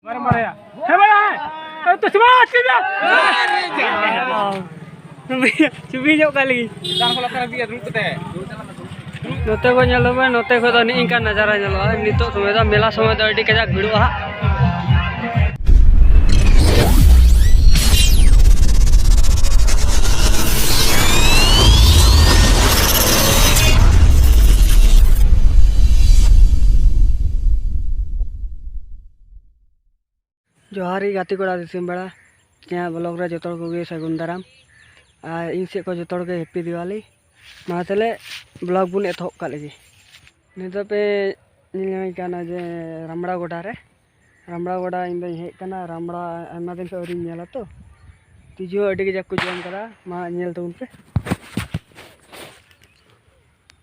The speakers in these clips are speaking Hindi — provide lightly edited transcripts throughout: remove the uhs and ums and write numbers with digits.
Marah-marah ya. Hei, tu semangat kita. Cubi jauh kali. Jangan kalau kena biar dulu teh. Note ko nyalo ba note ko to ni ingka nazara nyalo nito somay da mela somay da adi kajak bhidu ha. Johari गाती कोड़ा दिसम बड़ा क्या ब्लॉग रे जतोड़ को गे सगुन दाराम आ इन से को जतोड़ के हैप्पी दिवाली मा तले ब्लॉग बुन एथोप का लगी नितो पे निलय काना जे रामड़ा गोडा रे रामड़ा गोडा इन दे हे काना रामड़ा आयमा दिन से औरी नेला तो तिजो अडी के जक्कु जम करा मा नेल तो उनपे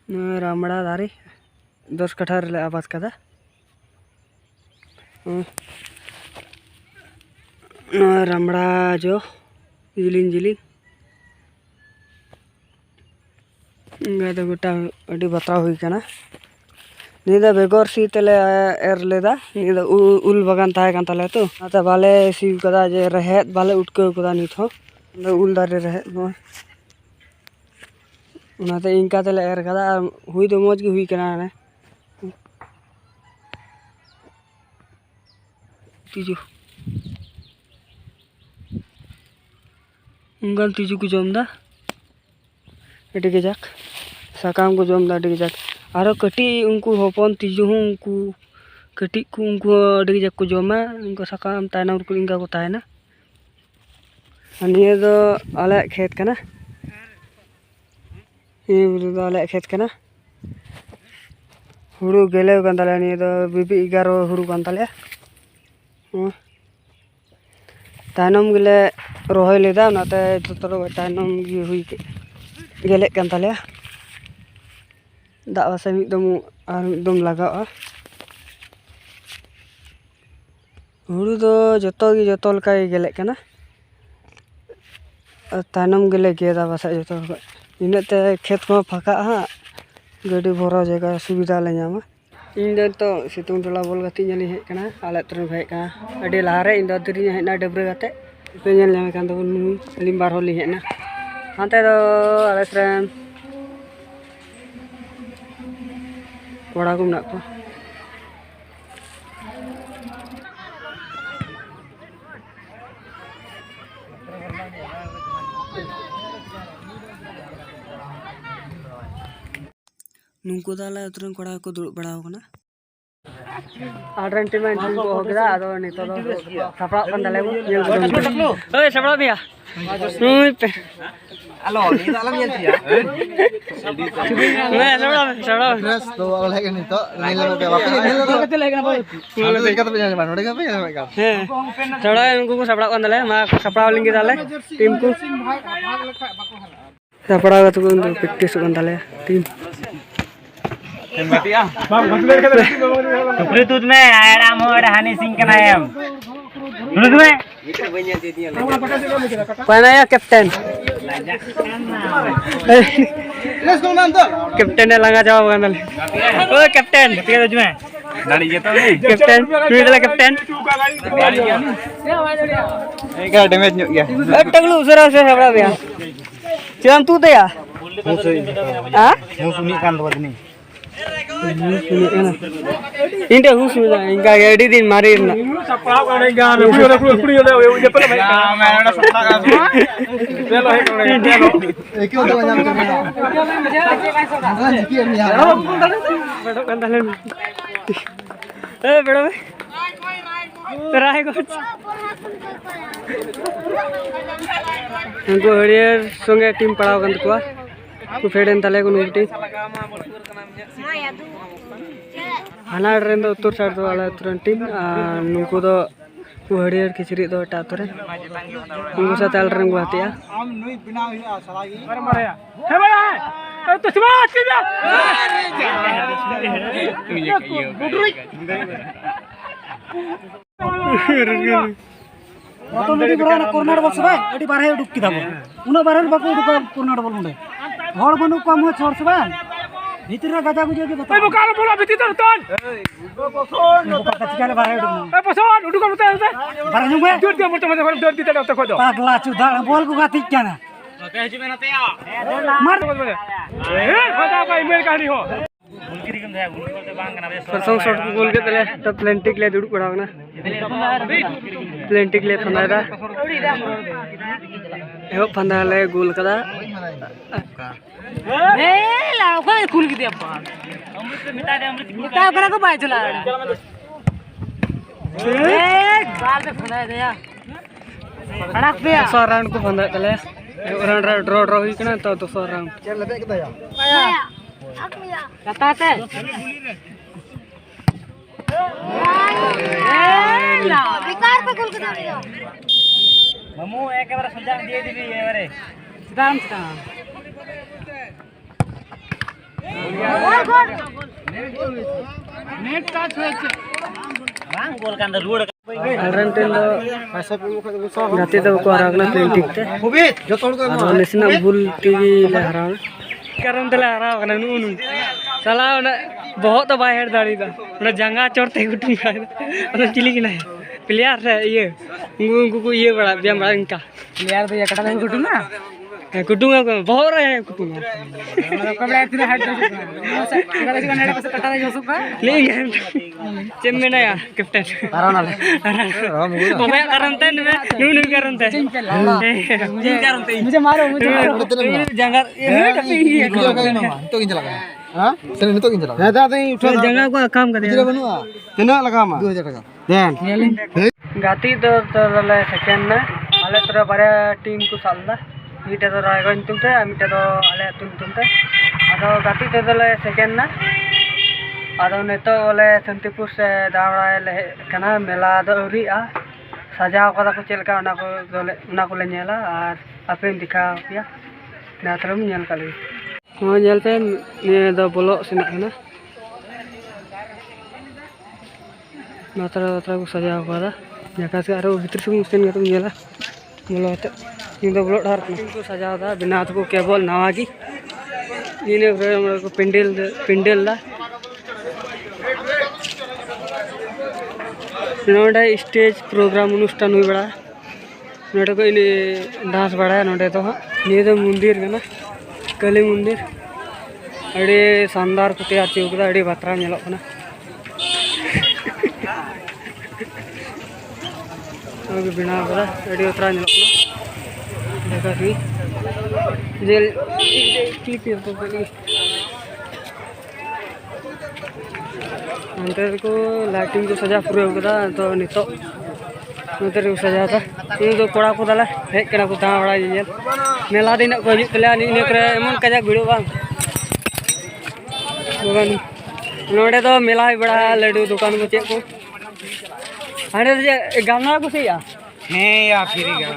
न रामड़ा दारी 10 कट्ठा रे आवाज कदा रामड़ा जो जिलिंग जिलिंग तो गोटा अभी बता हुई कना निदा बेगर सी तले एर लेदा निदा उल बागान ताहे कान तले तो आता बाले सी कदा जे रहेत बाले उठके कदा नित हो उल दारे रहेत नो उनाते इनका तले एर कदा हुई तो मौज की हुई कना ने तीजू उंगल तीजू को जमदा अडी के जाक साकाम को जमदा अडी के जाक आरो कटी उनको होपन तीजू हूं उनको कटी को उनको अडी के जाक को जमा उनको साकाम तायना को इंगा को तायना निये दो आले खेत कना ये दो आले खेत कना हुड़ू गेले कान ताले निये दो बीबी 11 हुड़ू कान ताले तायनम गेले रोहय लेदा नाते तोरो तायनम गी हुई गेले कान ताले दा वासे मिदम आर मिदम लगावा हुड़ू दो जतो लका गेले कना तायनम गेले गेदा वासे जतो इनते खेत को फाका हा गाड़ी भरा जगह सुविधा ले नामा इन तो सितुंग टोला बोल गति जली हे कना आले तरन भाई का अडी लहारे इन दरी हेना डबरे गते पे नेल नामे कान दो लिम्बार होली हेना हांते दो आले तरन कोड़ा को ना को नुको दाला उतरन कोड़ा को दुड़ बड़ा होना आड्रन टीम टीम को हो गया आदो नि तो सपड़ा बन दले ओए सपड़ा बिया ओए पे हेलो नि दाला बिया थिया मैं सपड़ा ड्रेस तो वाला के नि तो नीला पे बापे नीला कते लेगना बोल नीला कते पे जाने नोडे का पे जाने का सपड़ा उनको को सपड़ा बन दले मा सपड़ा लिंगी दाले टीम को सपड़ा तो प्रैक्टिस बन दले team Berutut me, ada mau ada Hani Singh kena ayam. Berutut me. Mana ya kapten? Kapten yang langgar jawab kan tadi. Oh kapten, tiga tujuh me. Dari jatuh ni. Kapten, tu adalah kapten. Eka damage nyuk ya. Tenglu surau berapa ya? Jangan tu deh ya. Ah? Musuh ni kan luar ni. इंटे हुस में इनका एडी दिन मारी ना सपड़ा करे गान कुड़ी ले ये पहले भाई मैं ना सपड़ा का चलो है करे चलो एक क्यों तो जान कर हां जी की नहीं आ बैठो कंदले ए बैठो तेरा है कुछ उनको हरियर संगे टीम पड़ाव कंद को को फेडेन तले को नुटी हाना रेन दो उत्तर साइड दो वाला तुरन टीम नुको दो हरियर किचरी दो एटा तोरे उनको साथ आल रंग बातिया आम नुई बिना हुआ सलागी मारे या हे भाई तो स्मार्ट के तो मेरी बराना कॉर्नर बॉक्स भाई एडी बारे उडुक किदा बो उना बारे बाको उडुक कॉर्नर बॉल मुंडे हर बनु कम हो छोड़ सबा भीतर रे गजा गुजे के बता ए बुका बोला भीतर ton buka ketika le bare dum eh pason udu kamu teh bare nyung be dur dia macam macam dur kita dah kau dah pagla cudar bol ku gatik kana oke hiji mena teh ya mar eh kata apa email kali ho बुलकिरी कम जाए बुलकिरी तो बांग करना परसों शॉट को बोल के तले तो प्लेंटिक ले दुड़ पड़ा ना प्लेंटिक ले फंदादा एहो फंदा ले गोल कदा ए लाओ को खुल के दिया पा अमृत मिटा दे अमृत मिटा करा को बाय चला ए बाल पे फंदा दे या अड़क पे 100 राउंड को फंदा तले राउंड ड्रॉ ड्रॉ ही कना तो 200 राउंड चल ले के दया kata teh बेकार पे कुल के दाड़ी ममू एक बार संजान दिए दीदी ये बारे sedang sedang नेट टच होय छे बांग गोल कांद road Arantin do nanti do ko aragna printing te ado nesina bul tv le harana karam tele hara kana nu sala ona bahut to bai head dadi da ona janga chorte gutung ka ona chili kina player re ye ungu ko ye bada biam bada inka player to ye kata gutung na gutung ko bahut re gutung kabla tine head do ngala ji kanada pas kata jo suka le चेम्मेना या कैप्टन अराना ले मैं करंते में नू करंते मुझे मारो जंगल तो किन लगा हां सने तो किन लगा दादा तई उठा जंगल को काम कर दे बनुआ तना लगा मा 2000 टाका देन गाती तो ले सेकंड ना आले तोरा बारे टीम को सालदा मीटे तो रायगंज तुमते मीटे तो आले तुमते आदो गाती तो ले सेकंड ना आदो नेतो बोले संतिपुर से दावड़ा ले कना मेला दो उरिया सजाव कदा को चलका उना को ले नेला और अपेन दिखा पिया नातरम नेल काली हो नेल पे ने दो बोलो सिना ना नातर नातर को सजाव कदा जका से आरो भीतर से मुस्तेन के तुम नेला बोलो ते इन दो बोलो धार को सजाव दा बिना को केवल नवागी इने को पेंडल दा नोडे स्टेज प्रोग्राम अनुष्ठान हुई बड़ा नोडे को इन डांस बड़ा नोडे तो ये तो मंदिर कना काली मंदिर अड़ी शानदार को तैयार चौकदा अड़ी बातरा नेलो कना ओके बिना बड़ा अड़ी बातरा नेलो कना देखा कि जेल क्लिप तो बनी अंदर को लाइटिंग को सजा पूरा होगा तो नितो नोते रे सजा था इन दो कोड़ा को दला हे करा को ता बड़ा ये मेला दिन को हिजुग तले नि ने करे एमन कजा भिड़ो बांग बगन नोडे तो मेला ही बड़ा लड्डू दुकान को चेक को हाडे जे गाना को से या हे या फ्री गा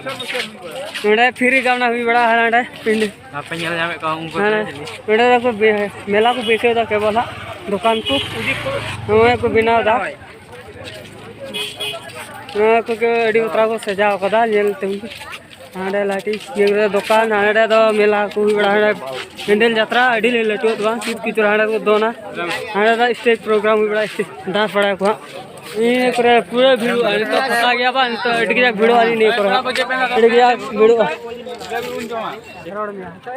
नोडे फ्री गाना भी बड़ा हाडे पिंड apa nyala nyame ko ungko नोडे को मेला को बेचे दा केवल दुकान को हमें को बिना दा को के अड़ी उतरा को सजाव कदा नेल तुम हाडे लाटी ये दुकान हाडे दो मेला को बड़ा हाडे पेंडल यात्रा अड़ी ले लटो बा की तो हाडे को दोना हाडे दा स्टेज प्रोग्राम बड़ा डांस बड़ा को ये करे पूरा भीड़ अरे तो फटा गया बा तो अड़ी के भीड़ वाली नहीं करो अड़ी गया भीड़ रोड में तो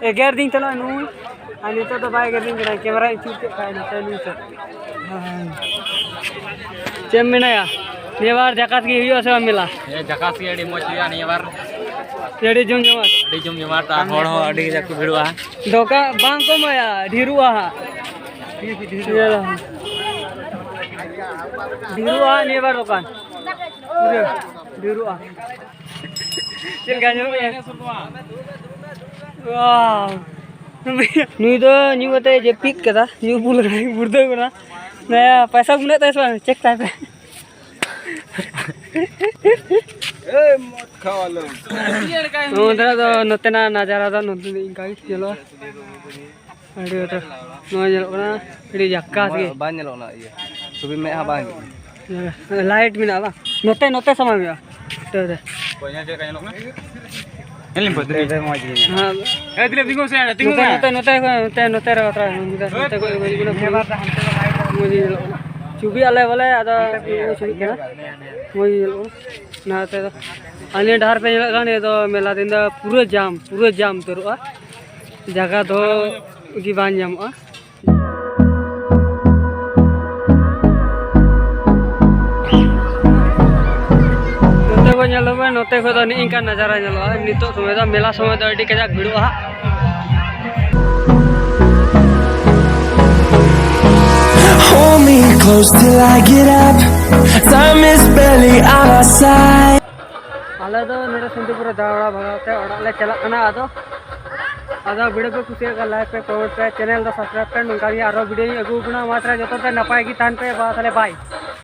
एगर दिन चलो नु आणि तो बाय एगर दिन कैमरा चूट के काय नहीं चली सर चेम्मेना या ये बार जकात की हुई से मिला ये जकास की अड़ी मोच या नहीं बार एडी जुम जमा ता होड़ हो अड़ी जाक भिड़वा दोका बांग को माया ढीरुआ ढीरुआ ने बार दुकान ढीरुआ चल गाजो वाह नुई दो न्यू कते जे पिक कदा न्यू बुल रहा बुर्दो करा नया पैसा गुने तस चेक टाइप ए मत खावालो ओंदरा तो नतेना नजारा दा नते इंका चलो अड़ी तो नो जेलो कना अड़ी जक्का के बा नेलो ना ये सुबह में हा बांग लाइट मिना बा नते नते समय में तो कोइना जे कायलो ना Elim buat ini. हाँ Dilip tinggal saya, tinggal नोते रहो तो नोते को मुझे चुबी आले वाले ada चुबी क्या मुझे ना तो अन्य डार पे लगाने तो मेला दिन दा पूरे जाम तुरुआ जगह तो गिबान जामुआ नोते को nyalo में नोते को तो नहीं इनका नज़ारा nyalo नितो समय तो मेला समय तो अड़ी Kazakh भिड़ुआ Hold me close till I get up. Time is barely on our side. आले तो नोटे सिंधुपुर दावड़ा भगाते और आले चला कना आदो वीडियो पे कुछ का लाइक पे कमेंट पे चैनल तो सब्सक्राइब पे नुका भी आरो वीडियो अगू गुना मात्रा जो तो नपाय की तान पे बात ले बाय।